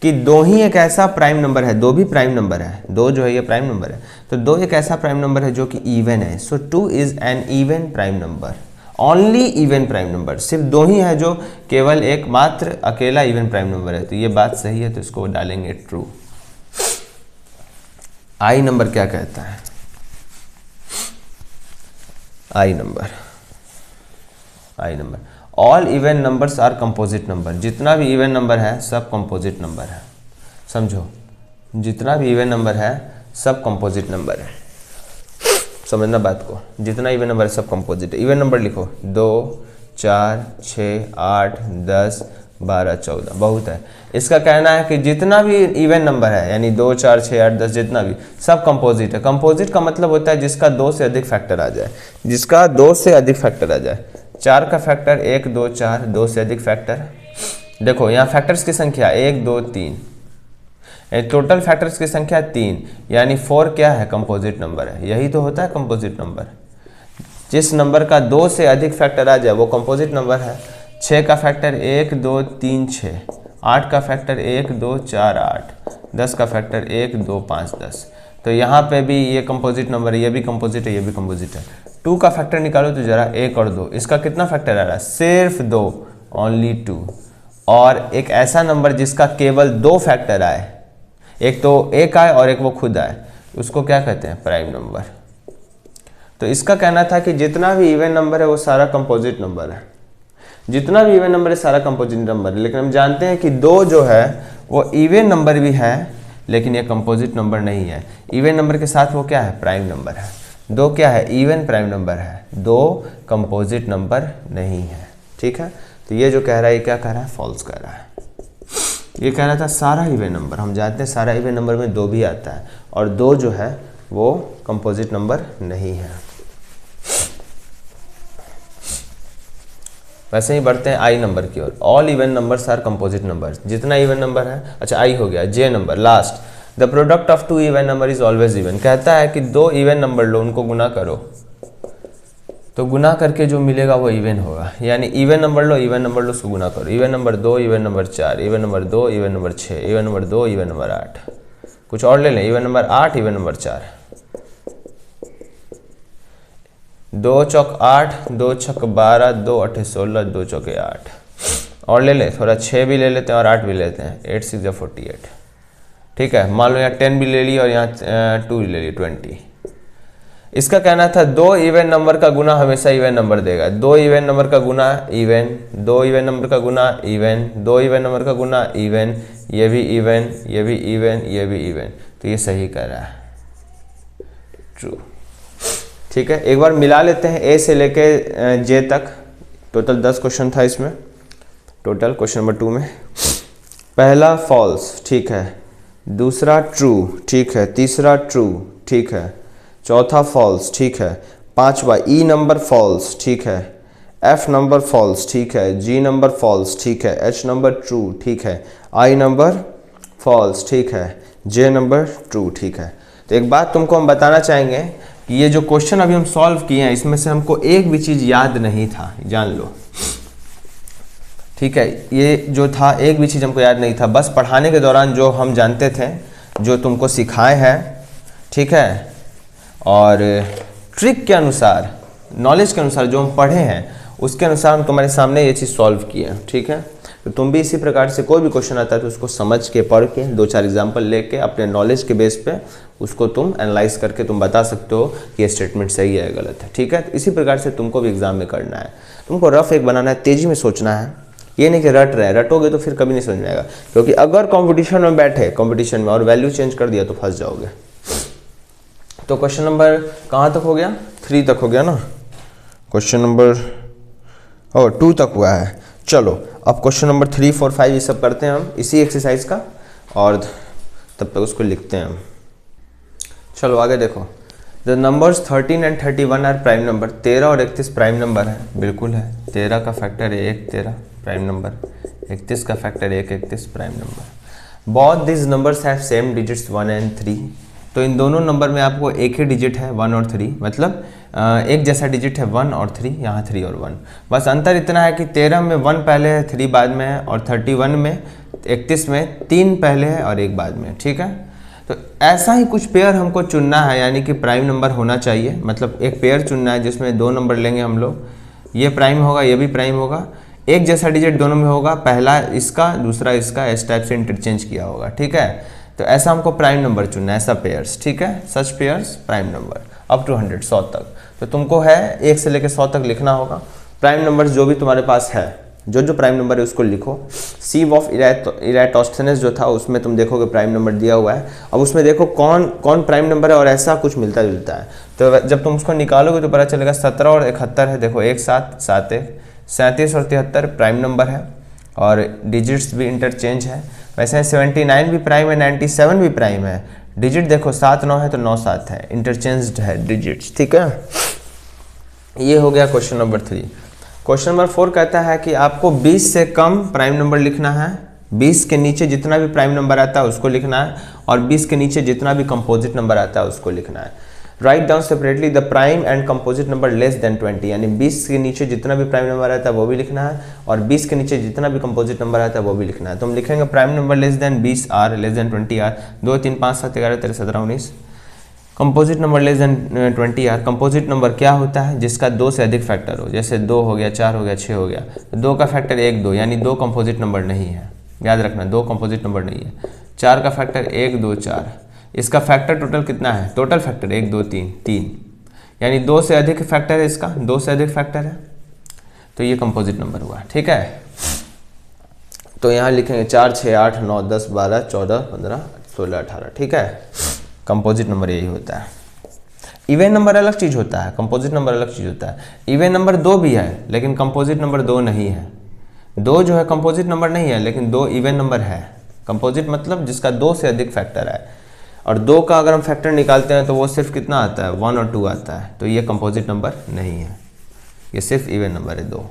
Speaker 1: कि 2 ही एक ऐसा प्राइम नंबर है, 2 भी प्राइम नंबर है, 2 जो है ये प्राइम नंबर है। तो 2 एक ऐसा प्राइम नंबर है जो कि इवन है। सो 2 is an even prime number, only even prime number. सिर्फ 2 ही है जो केवल एकमात्र अकेला इवन प्राइम नंबर है। तो ये बात सही है, तो इसको डालेंगे ट्रू। आई नंबर क्या कहता है, I number all even numbers are composite number. जितना भी इवन नंबर है सब कंपोजिट नंबर है। समझो, जितना भी इवन नंबर है सब कंपोजिट नंबर है। समझना बात को, जितना इवन नंबर है सब कंपोजिट है। इवन नंबर लिखो 2 4 6 8 10 12 14, बहुत है। इसका कहना है कि जितना भी इवन नंबर है, यानी 2 4 6 8 10 जितना भी, सब कंपोजिट है। कंपोजिट का मतलब होता है जिसका 2 से अधिक फैक्टर आ जाए, जिसका 2 से अधिक फैक्टर आ जाए। 4 का फैक्टर 1 2 4, 2 से अधिक फैक्टर। देखो यहाँ फैक्टर्स की संख्या 1 2 3, टोटल फैक्टर्स की संख्या 3, यानी 4 क्या है, कंपोजिट नंबर है। यही तो होता है कंपोजिट नंबर। जिस नंबर का 2 से अधिक फैक्टर आ जाए वो कंपोजिट नंबर है। 6 का फैक्टर 1 2 3 6, 8 का फैक्टर 1 2 4 8, 10 का फैक्टर 1 2 5 10। तो यहाँ पे भी ये कंपोजिट नंबर है, ये भी कंपोजिट है, ये भी कंपोजिट है। 2 का फैक्टर निकालो तो जरा 1 और 2, इसका कितना फैक्टर आ रहा है, सिर्फ 2, ओनली 2। और एक ऐसा नंबर जिसका केवल 2 फैक्टर आए, एक तो 1 आए और एक वो खुद आए, उसको क्या कहते हैं, प्राइम नंबर। तो इसका कहना था कि जितना भी इवन नंबर है वो सारा कंपोजिट नंबर है, जितना भी इवन नंबर है सारा कंपोजिट नंबर है। लेकिन हम जानते हैं कि 2 जो है वो इवन नंबर भी है लेकिन ये कंपोजिट नंबर नहीं है। इवन नंबर के साथ वो क्या है, प्राइम नंबर है। 2 क्या है, इवन प्राइम नंबर है, 2 कंपोजिट नंबर नहीं है। ठीक है, तो ये जो कह रहा है ये क्या कह रहा है, फॉल्स कह रहा है। ये कह रहा था सारा इवन नंबर, हम जानते हैं सारा इवन नंबर में 2 भी आता है और 2 जो है वो कंपोजिट नंबर नहीं है। वैसे ही बढ़ते हैं आई नंबर की ओर। All even numbers are composite number, जितना इवन नंबर है। अच्छा आई हो गया। जे number last, the product of 2 even number is always even. कहता है कि 2 इवन नंबर लो, उनको गुना करो तो गुना करके जो मिलेगा वो इवन होगा। यानी इवन नंबर लो, इवन नंबर लो, उसको गुना करो। Even number 2, even number 4, even number 2, even number 6, even number 2, even number 8। कुछ और ले लें, इवन नंबर 8, इवन नंबर 4। 2 चौक 8, 2 छक 12, 2 8 16, 2 चौके 8। और ले लें थोड़ा, 6 भी ले लेते हैं और 8 भी ले लेते हैं, 8 6 48। ठीक है, मान लो यहाँ 10 भी ले ली और यहाँ 2 ले ली, 20। इसका कहना था 2 इवन नंबर का गुना हमेशा इवन नंबर देगा। 2 इवन नंबर का गुना इवन, 2 इवन नंबर का गुना इवन, 2 इवन नंबर का गुना इवन, ये भी इवन, ये भी इवन, ये भी इवन। तो ये सही कह रहा है, ट्रू। ठीक है, एक बार मिला लेते हैं ए से लेके जे तक। टोटल 10 क्वेश्चन था इसमें, टोटल क्वेश्चन नंबर 2 में। पहला फॉल्स, ठीक है, दूसरा ट्रू, ठीक है, तीसरा ट्रू, ठीक है, चौथा फॉल्स, ठीक है, पांचवा ई नंबर फॉल्स, ठीक है, एफ नंबर फॉल्स, ठीक है, जी नंबर फॉल्स, ठीक है, एच नंबर ट्रू, ठीक है, आई नंबर फॉल्स, ठीक है, जे नंबर ट्रू, ठीक है। तो एक बात तुमको हम बताना चाहेंगे कि ये जो क्वेश्चन अभी हम सॉल्व किए हैं इसमें से हमको एक भी चीज़ याद नहीं था, जान लो। ठीक है, ये जो था एक भी चीज़ हमको याद नहीं था, बस पढ़ाने के दौरान जो हम जानते थे, जो तुमको सिखाए हैं, ठीक है, और ट्रिक के अनुसार, नॉलेज के अनुसार जो हम पढ़े हैं उसके अनुसार हम तुम्हारे सामने ये चीज़ सॉल्व किए हैं। ठीक है, तो तुम भी इसी प्रकार से कोई भी क्वेश्चन आता है तो उसको समझ के, पढ़ के, 2-4 एग्जाम्पल लेके अपने नॉलेज के बेस पे उसको तुम एनालाइज करके तुम बता सकते हो कि ये स्टेटमेंट सही है या गलत है। ठीक है, तो इसी प्रकार से तुमको भी एग्जाम में करना है। तुमको रफ एक बनाना है, तेजी में सोचना है, ये नहीं कि रट रहे, रटोगे तो फिर कभी नहीं समझ में आएगा। क्योंकि अगर कॉम्पिटिशन में बैठे, कॉम्पिटिशन में और वैल्यू चेंज कर दिया तो फंस जाओगे। तो क्वेश्चन नंबर कहाँ तक हो गया, 3 तक हो गया ना, क्वेश्चन नंबर 2 तक हुआ है। चलो अब क्वेश्चन नंबर 3, 4, 5 ये सब करते हैं हम इसी एक्सरसाइज का, और तब तक उसको लिखते हैं हम। चलो आगे देखो, the numbers 13 and 31 are prime number. 13 और 31 प्राइम नंबर है, बिल्कुल है। 13 का फैक्टर है 1, 13 प्राइम नंबर। 31 का factor 1, 31 prime number. Both this numbers have same digits 1 and 3। तो इन दोनों नंबर में आपको एक ही डिजिट है 1 और 3, मतलब एक जैसा डिजिट है 1 और 3, यहाँ 3 और 1। बस अंतर इतना है कि 13 में 1 पहले है 3 बाद में है, और 31 में 31 में 3 पहले है और 1 बाद में। ठीक है, तो ऐसा ही कुछ पेयर हमको चुनना है, यानी कि प्राइम नंबर होना चाहिए। मतलब एक पेयर चुनना है जिसमें 2 नंबर लेंगे हम लोग, ये प्राइम होगा, ये भी प्राइम होगा, एक जैसा डिजिट दोनों में होगा, पहला इसका दूसरा इसका, इस टाइप से इंटरचेंज किया होगा। ठीक है, तो ऐसा हमको प्राइम नंबर चुनना है, ऐसा पेयर्स। ठीक है, such pairs prime number up to 100, 100 तक। तो तुमको है 1 से लेकर 100 तक लिखना होगा। प्राइम नंबर्स जो भी तुम्हारे पास है, जो प्राइम नंबर है उसको लिखो। सीव ऑफ इराटोस्थेनेस जो था उसमें तुम देखोगे प्राइम नंबर दिया हुआ है। अब उसमें देखो कौन कौन प्राइम नंबर है और ऐसा कुछ मिलता जुलता है। तो जब तुम उसको निकालोगे तो पता चलेगा 17 और 71 है। देखो 1 7 7 1, 37 और 73 प्राइम नंबर है और डिजिट्स भी इंटरचेंज है। वैसे 79 भी प्राइम है, 97 भी प्राइम है। डिजिट देखो 7 9 है तो 9 7 है, इंटरचेंज्ड है डिजिट्स। ठीक है, ये हो गया क्वेश्चन नंबर 3। क्वेश्चन नंबर 4 कहता है कि आपको 20 से कम प्राइम नंबर लिखना है, 20 के नीचे जितना भी प्राइम नंबर आता है उसको लिखना है, और 20 के नीचे जितना भी कंपोजिट नंबर आता है उसको लिखना है। Write down separately the prime and composite number less than 20, यानी 20 के नीचे जितना भी प्राइम नंबर आता है वो भी लिखना है, और 20 के नीचे जितना भी कंपोजिट नंबर आता है वो भी लिखना है। तो हम लिखेंगे prime number less than 20 are, less than 20 are, 2 3 5 7 11 13 17 19। Composite number less than 20 are, composite number क्या होता है जिसका 2 से अधिक फैक्टर हो, जैसे 2 हो गया, 4 हो गया, 6 हो गया। 2 का फैक्टर 1 2, यानी 2 कंपोजिट नंबर नहीं है, याद रखना 2 कंपोजिट नंबर नहीं है। 4 का फैक्टर 1 2 4, इसका फैक्टर टोटल कितना है, टोटल फैक्टर 1 2 3 3, यानी 2 से अधिक फैक्टर है इसका, 2 से अधिक फैक्टर है, तो ये कंपोजिट नंबर हुआ। ठीक है, तो यहाँ लिखेंगे 4, 6, 8, 9, 10, 12, 14, 15, 16, 18। ठीक है, कंपोजिट नंबर यही होता है। इवन नंबर अलग चीज़ होता है, कंपोजिट नंबर अलग चीज़ होता है। इवन नंबर 2 भी है लेकिन कंपोजिट नंबर 2 नहीं है। 2 जो है कंपोजिट नंबर नहीं है लेकिन 2 इवन नंबर है। कंपोजिट मतलब जिसका 2 से अधिक फैक्टर है, और 2 का अगर हम फैक्टर निकालते हैं तो वो सिर्फ कितना आता है, 1 और 2 आता है, तो ये कंपोजिट नंबर नहीं है, ये सिर्फ इवन नंबर है 2।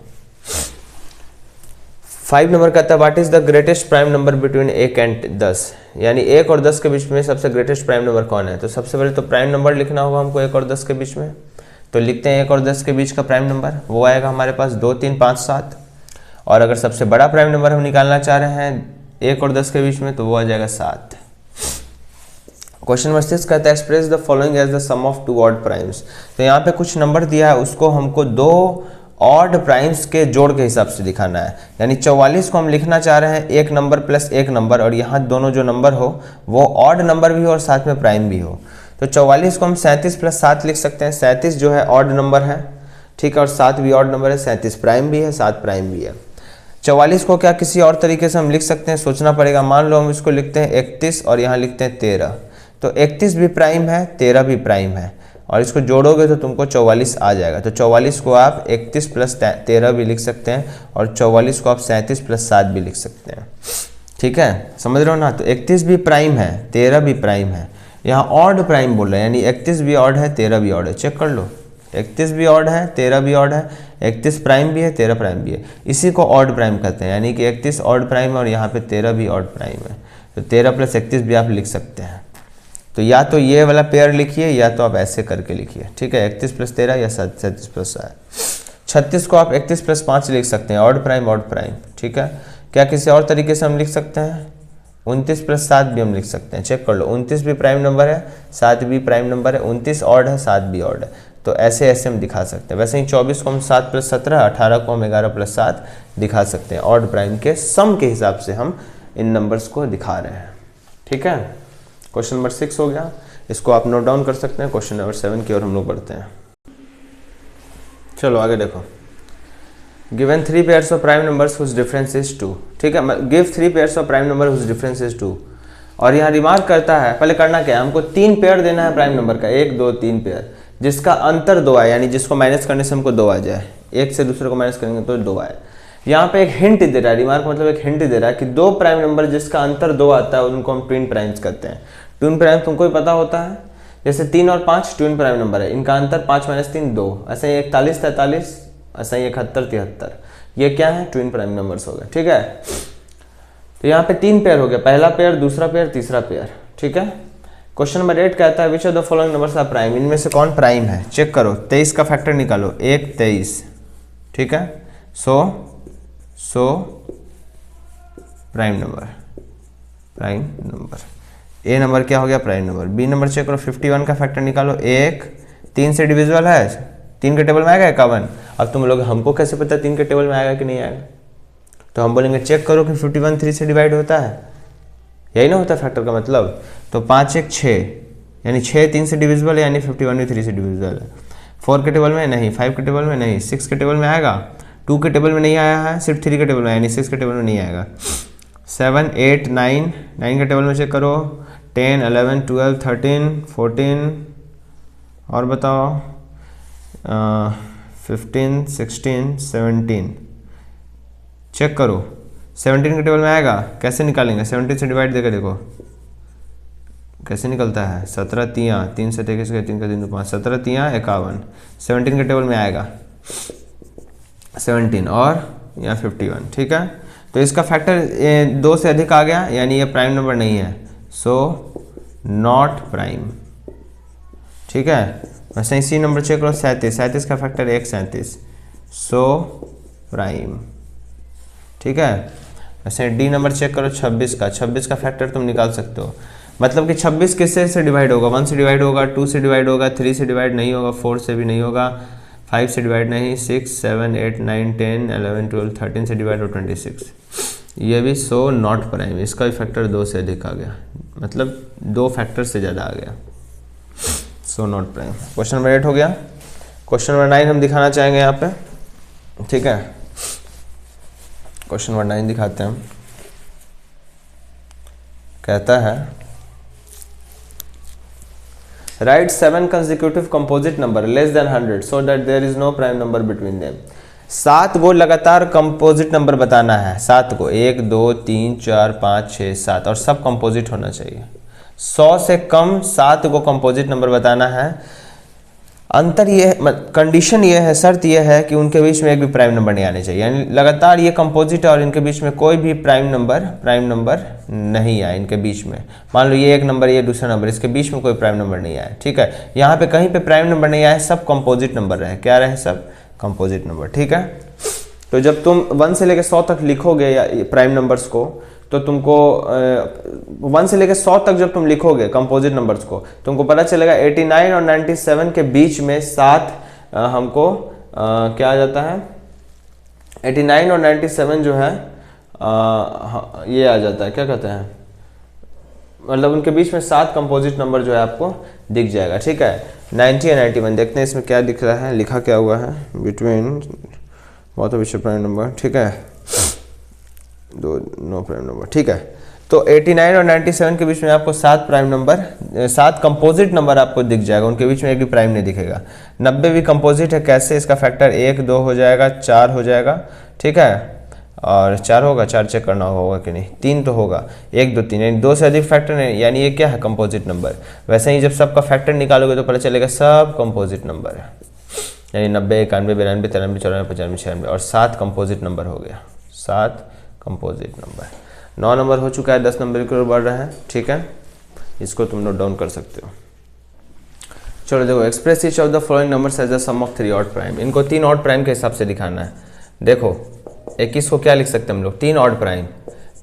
Speaker 1: 5 नंबर कहता है what is the greatest prime number between 1 and 10, यानी 1 और 10 के बीच में सबसे ग्रेटेस्ट प्राइम नंबर कौन है। तो सबसे पहले तो प्राइम नंबर लिखना होगा हमको 1 और 10 के बीच में, तो लिखते हैं 1 और 10 के बीच का प्राइम नंबर, वो आएगा हमारे पास 2, 3, 5, 7। और अगर सबसे बड़ा प्राइम नंबर हम निकालना चाह रहे हैं 1 और 10 के बीच में, तो वो आ जाएगा 7। क्वेश्चन नंबर 6 कहता है express the following as the sum of 2 odd primes. तो यहाँ पे कुछ नंबर दिया है, उसको हमको 2 ऑड प्राइम्स के जोड़ के हिसाब से दिखाना है। यानी 44 को हम लिखना चाह रहे हैं 1 नंबर प्लस 1 नंबर, और यहाँ दोनों जो नंबर हो वो ऑड नंबर भी हो और साथ में प्राइम भी हो। तो 44 को हम 37 प्लस 7 लिख सकते हैं। 37 जो है ऑड नंबर है, ठीक है, और 7 भी ऑड नंबर है। 37 प्राइम भी है, 7 प्राइम भी है। 44 को क्या किसी और तरीके से हम लिख सकते हैं, सोचना पड़ेगा। मान लो हम इसको लिखते हैं 31 और यहाँ लिखते हैं 13, तो 31 भी प्राइम है, 13 भी प्राइम है, और इसको जोड़ोगे तो तुमको 44 आ जाएगा। तो 44 को आप 31 प्लस 13 भी लिख सकते हैं, और 44 को आप 37 प्लस 7 भी लिख सकते हैं। ठीक है, समझ रहे हो ना। तो 31 भी प्राइम है, 13 भी प्राइम है। यहाँ ऑड प्राइम बोल रहे हैं, यानी 31 भी ऑड है, 13 भी ऑड है। चेक कर लो, 31 भी ऑड है, 13 भी ऑड है, 31 प्राइम भी है, 13 प्राइम भी है। इसी को ऑड प्राइम कहते हैं, यानी कि 31 ऑड प्राइम है और यहाँ पे 13 भी ऑड प्राइम है। तो 13 प्लस 31 भी आप लिख सकते हैं। तो या तो ये वाला पेयर लिखिए या तो आप ऐसे करके लिखिए। ठीक है, 31 प्लस 13 या 37 प्लस 7। 36 को आप 31 प्लस 5 लिख सकते हैं, ऑड प्राइम ऑड प्राइम। ठीक है, क्या किसी और तरीके से हम लिख सकते हैं? 29 प्लस 7 भी हम लिख सकते हैं। चेक कर लो, 29 भी प्राइम नंबर है, 7 भी प्राइम नंबर है, 29 ऑड है, 7 भी ऑड है। तो ऐसे ऐसे हम दिखा सकते हैं। वैसे ही 24 को हम 7 प्लस 17, 18 को हम 11 प्लस 7 दिखा सकते हैं। ऑड प्राइम के सम के हिसाब से हम इन नंबर्स को दिखा रहे हैं। ठीक है, क्वेश्चन नंबर 6 हो गया, इसको आप नोट डाउन कर सकते हैं। क्वेश्चन नंबर 7 की ओर हम लोग बढ़ते हैं। चलो आगे देखो, given 3 pairs of prime numbers whose difference is 2। ठीक है, give 3 pairs of prime number whose difference is 2। और यहाँ रिमार्क करता है, पहले करना क्या है, हमको 3 पेयर देना है प्राइम नंबर का, 1, 2, 3 पेयर, जिसका अंतर 2 आए, यानी जिसको माइनस करने से हमको 2 आ जाए। एक से दूसरे को माइनस करेंगे तो 2 आए। यहाँ पे एक हिंट दे रहा है, रिमार्क मतलब एक हिंट दे रहा है कि 2 प्राइम नंबर जिसका अंतर 2 आता है उनको हम ट्विन प्राइम्स कहते हैं। ट्विन प्राइम तुमको ही पता होता है, जैसे 3 और 5 ट्विन प्राइम नंबर है, इनका अंतर 5 - 3 2, ऐसे ही 41 43, ऐसा ही 71 73, ये क्या है, ट्विन प्राइम नंबर्स हो गए। ठीक है, तो यहाँ पे 3 पेयर हो गया, पहला पेयर, दूसरा पेयर, तीसरा पेयर। ठीक है, क्वेश्चन नंबर 8 कहता है which of the following numbers are prime, इनमें से कौन प्राइम है। चेक करो, 23 का फैक्टर निकालो, 1 23। ठीक है, so prime number. A number क्या हो गया, prime number. B number check करो, 51 का फैक्टर निकालो, 1 3 से डिविजिबल है, 3 के टेबल में आएगा 51। अब तुम लोग, हमको कैसे पता 3 के टेबल में आएगा कि नहीं आएगा, तो हम बोलेंगे चेक करो कि 51 3 से डिवाइड होता है, यही ना होता है फैक्टर का मतलब। तो 5 1 6, यानी 6 3 से डिविजिबल है, यानी 51 भी 3 से डिविजिबल है। 4 के टेबल में नहीं, 5 के टेबल में नहीं, 6 के टेबल में आएगा, 2 के टेबल में नहीं आया है, सिर्फ 3 के टेबल में, यानी 6 के टेबल में नहीं आएगा। 7 8 9 के टेबल में चेक करो, 10 11 12 13 14, और बताओ 15 16 17। चेक करो, 17 के टेबल में आएगा, कैसे निकालेंगे, 17 से डिवाइड देकर देखो कैसे निकलता है। 17 तियाँ, 3 से 23 गए, 3 का 3 तो 5, 17 तियाँ 51, 17 के टेबल में आएगा 17 और यहाँ 51। ठीक है, तो इसका फैक्टर 2 से अधिक आ गया, यानी ये प्राइम नंबर नहीं है, सो नॉट प्राइम। ठीक है, वैसे ही सी नंबर चेक करो, 37 का फैक्टर 1 37, सो प्राइम। ठीक है, वैसे डी नंबर चेक करो, 26 का फैक्टर तुम निकाल सकते हो, मतलब कि 26 किससे से डिवाइड होगा, 1 से डिवाइड होगा, 2 से डिवाइड होगा, 3 से डिवाइड नहीं होगा, 4 से भी नहीं होगा, 5 से डिवाइड नहीं, 6 7 8 9 10 11 12 13 से डिवाइड हो 26, ये भी सो नॉट प्राइम। इसका भी फैक्टर 2 से अधिक आ गया, मतलब 2 फैक्टर से ज़्यादा आ गया, so not prime. Question number 8 हो गया। क्वेश्चन नंबर 9 हम दिखाना चाहेंगे यहाँ पे, ठीक है। क्वेश्चन नंबर 9 दिखाते हैं हम। कहता है write 7 consecutive composite number less than 100 so that there is no prime number between them. 7 गो लगातार कंपोजिट नंबर बताना है, 7 को, 1 2 3 4 5 6 7, और सब कंपोजिट होना चाहिए। 100 से कम 7 गो कंपोजिट नंबर बताना है। अंतर ये, कंडीशन ये है, शर्त ये है कि उनके बीच में एक भी प्राइम नंबर नहीं आने चाहिए, यानी लगातार ये कंपोजिट है और इनके बीच में कोई भी प्राइम नंबर नहीं आए इनके बीच में। मान लो ये एक नंबर, ये दूसरा नंबर, इसके बीच में कोई प्राइम नंबर नहीं आया, ठीक है। यहाँ पे कहीं पे प्राइम नंबर नहीं आए, सब कंपोजिट नंबर रहे। क्या रहे? सब कंपोजिट नंबर, ठीक है। तो जब तुम 1 से लेकर 100 तक लिखोगे या प्राइम नंबर्स को, तो तुमको 1 से लेकर 100 तक जब तुम लिखोगे कंपोजिट नंबर्स को, तुमको पता चलेगा 89 और 97 के बीच में 7 हमको क्या आ जाता है, 89 और 97 जो है ये आ जाता है, क्या कहते हैं, मतलब उनके बीच में 7 कंपोजिट नंबर जो है आपको दिख जाएगा, ठीक है। 90 और 91 देखते हैं इसमें क्या दिख रहा है, लिखा क्या हुआ है, बिटवीन बहुत विषय प्राइम नंबर, ठीक है, नो प्राइम नंबर, ठीक है। तो 89 और 97 के बीच में आपको 7 प्राइम नंबर, 7 कंपोजिट नंबर आपको दिख जाएगा, उनके बीच में एक भी प्राइम नहीं दिखेगा। 90 भी कंपोजिट है, कैसे? इसका फैक्टर 1 2 हो जाएगा, 4 हो जाएगा, ठीक है, और 4 होगा, 4 चेक करना होगा कि नहीं, 3 तो होगा, 1 2 3, यानी 2 से अधिक फैक्टर नहीं, यानी ये क्या है, कंपोजिट नंबर। वैसे ही जब सबका फैक्टर निकालोगे तो पता चलेगा सब कंपोजिट नंबर है, यानी 90 91 92 93 94 95 96 और 7 कंपोजिट नंबर हो गया, 7 कंपोजिट नंबर। 9 नंबर हो चुका है, 10 नंबर की ओर बढ़ रहा है, ठीक है। इसको तुम नोट डाउन कर सकते हो। चलो देखो, express each of the following numbers as the sum of 3 odd prime. इनको 3 ऑड प्राइम के हिसाब से दिखाना है। देखो 21 को क्या लिख सकते हैं हम लोग, 3 ऑड प्राइम।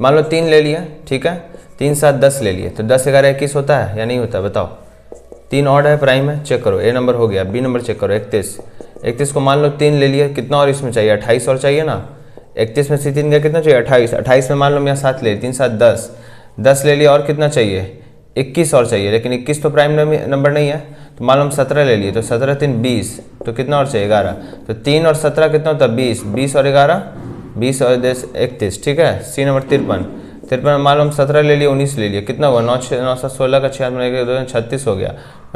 Speaker 1: मान लो 3 ले लिया, ठीक है, 3 7 10 ले लिए, तो 10 11 21 होता है या नहीं होता, बताओ। 3 ऑड है, प्राइम है, चेक करो। ए नंबर हो गया, बी नंबर चेक करो, 31 को मान लो 3 ले लिया, कितना और इसमें चाहिए, 28 और चाहिए ना। 31 में से 3 गया, कितना चाहिए, 28 में मान लो मैं 7 ले, 3 7 10 ले लिया, और कितना चाहिए, 21 और चाहिए, लेकिन 21 तो प्राइम नंबर नहीं है, तो मान लो हम 17 ले लिए, तो 17 3 20, तो कितना और चाहिए, 11, तो 3 और 17 कितना होता है, 20 और 11 20 और 31, ठीक है। सी नंबर 53 में मान लो हम 17 ले लिए, 19 ले लिए, कितना हुआ, 9 9 7 16 का 6 36 हो गया,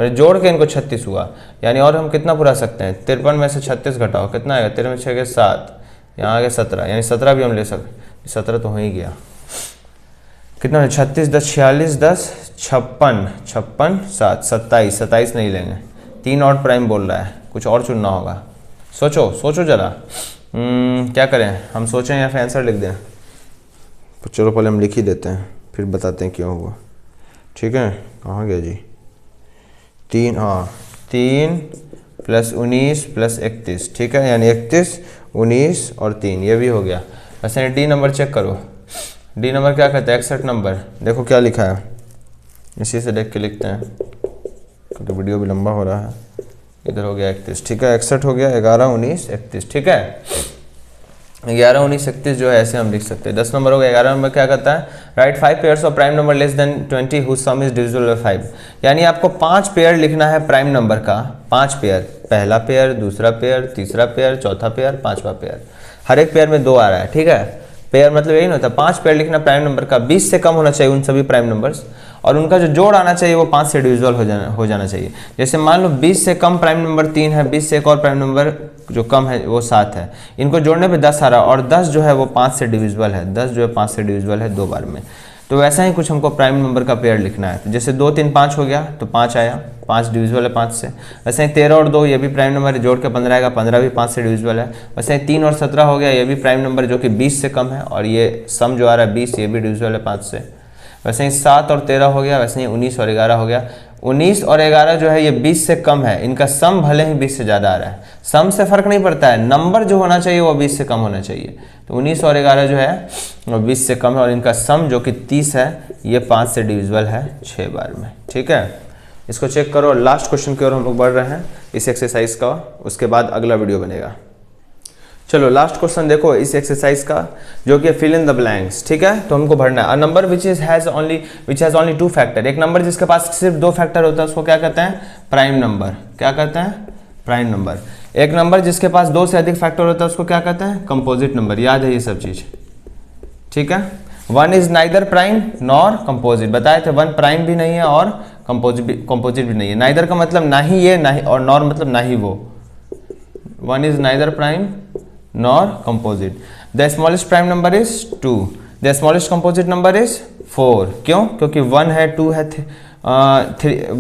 Speaker 1: जोड़ के इनको 36 हुआ, यानी और हम कितना पूरा सकते हैं, 53 में से 36 घटाओ, कितना आएगा, 13 में 6 के 7, यहाँ आ गया 17, यानी 17 भी हम ले सकते, 17 तो हो ही गया, कितना है, 36 10 46 10 56 56 7 27 नहीं लेंगे, 3 और प्राइम बोल रहा है, कुछ और चुनना होगा। सोचो जरा, क्या करें, हम सोचें या फिर आंसर लिख दें। तो चलो पहले हम लिख ही देते हैं, फिर बताते हैं क्यों हुआ, ठीक है। कहाँ गया जी, 3 + 19 + 31, ठीक है, यानी 31 19 और 3, ये भी हो गया। वैसे डी नंबर चेक करो, डी नंबर क्या कहता है, 61 नंबर, देखो क्या लिखा है, इसी से देख के लिखते हैं क्योंकि वीडियो भी लंबा हो रहा है। इधर हो गया 31, ठीक है, 61 हो गया, 11 19 31, ठीक है। 11 19 31 जो है ऐसे हम लिख सकते हैं। 10 नंबर हो गया। 11 नंबर क्या कहता है, write 5 pairs of prime number less than 20 whose sum is divisible by 5, यानी आपको 5 पेयर लिखना है प्राइम नंबर का, 5 पेयर, पहला पेयर, दूसरा पेयर, तीसरा पेयर, चौथा पेयर, पांचवा पेयर, हर एक पेयर में 2 आ रहा है, ठीक है। पेयर मतलब यही ना होता है, 5 पेयर लिखना प्राइम नंबर का, 20 से कम होना चाहिए उन सभी प्राइम नंबर्स, और उनका जो जोड़ आना चाहिए वो 5 से डिविजिबल हो जाना चाहिए। जैसे मान लो 20 से कम प्राइम नंबर 3 है, 20 से एक और प्राइम नंबर जो कम है वो 7 है, इनको जोड़ने पे 10 आ रहा है, और 10 जो है वो 5 से डिविजिबल है, 10 जो है 5 से डिविजिबल है 2 बार में। तो वैसा ही कुछ हमको प्राइम नंबर का पेयर लिखना है, तो जैसे 2 3 5 हो गया तो 5 आया, 5 डिविजिबल है 5 से। वैसे ही 13 और 2 ये भी प्राइम नंबर है, जोड़ के 15 आएगा, 15 भी 5 से डिविजिबल है। वैसे ही 3 और 17 हो गया, ये भी प्राइम नंबर जो कि 20 से कम है, और ये सम जो आ रहा है 20, ये भी डिविजिबल है 5 से। वैसे ही 7 और 13 हो गया, वैसे ही 19 और 11 हो गया। 19 और 11 जो है ये 20 से कम है, इनका सम भले ही 20 से ज़्यादा आ रहा है, सम से फर्क नहीं पड़ता है, नंबर जो होना चाहिए वो 20 से कम होना चाहिए। तो 19 और 11 जो है वो 20 से कम है, और इनका सम जो कि 30 है ये 5 से डिविजिबल है 6 बार में, ठीक है। इसको चेक करो। लास्ट क्वेश्चन की ओर हम लोग बढ़ रहे हैं इस एक्सरसाइज का, उसके बाद अगला वीडियो बनेगा। चलो लास्ट क्वेश्चन देखो इस एक्सरसाइज का, जो कि फिल इन द ब्लैंक्स, ठीक है। तो हमको भरना है, a number which has only 2 factor, एक नंबर जिसके पास सिर्फ 2 फैक्टर होता है उसको क्या कहते हैं, प्राइम नंबर। क्या कहते हैं, प्राइम नंबर। एक नंबर जिसके पास 2 से अधिक फैक्टर होता है उसको क्या कहते हैं? Composite number. याद है ये सब चीज़, ठीक है। 1 is neither prime nor composite, बताए थे 1 प्राइम भी नहीं है और कंपोजिट भी नहीं है। नाइदर का मतलब ना ही ये ना ही, और नॉर मतलब ना ही वो। 1 is neither prime nor composite. The smallest prime number is 2, the smallest composite number is 4। क्यों? क्योंकि 1 है, 2 है,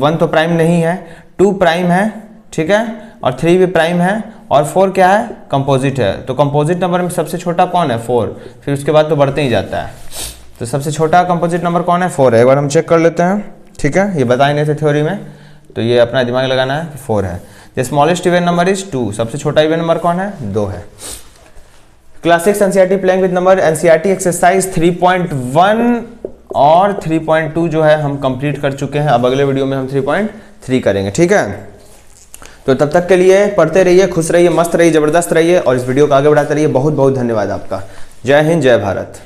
Speaker 1: 1 तो प्राइम नहीं है, 2 प्राइम है, ठीक है, और 3 भी प्राइम है, और 4 क्या है? कंपोजिट है। तो कंपोजिट नंबर में सबसे छोटा कौन है? 4। फिर उसके बाद तो बढ़ते ही जाता है। तो सबसे छोटा कंपोजिट नंबर कौन है? 4 है। एक बार हम चेक कर लेते हैं, ठीक है। ये बताए नहीं थे थ्योरी में, तो ये अपना दिमाग लगाना है कि 4 है। The smallest even number is 2, सबसे छोटा इवन नंबर कौन है? 2 है। Class 6 NCERT playing with number, NCERT exercise 3.1 और 3.2 जो है हम कंप्लीट कर चुके हैं। अब अगले वीडियो में हम 3.3 करेंगे, ठीक है। तो तब तक के लिए पढ़ते रहिए, खुश रहिए, मस्त रहिए, जबरदस्त रहिए और इस वीडियो को आगे बढ़ाते रहिए। बहुत बहुत धन्यवाद आपका। जय हिंद, जय भारत।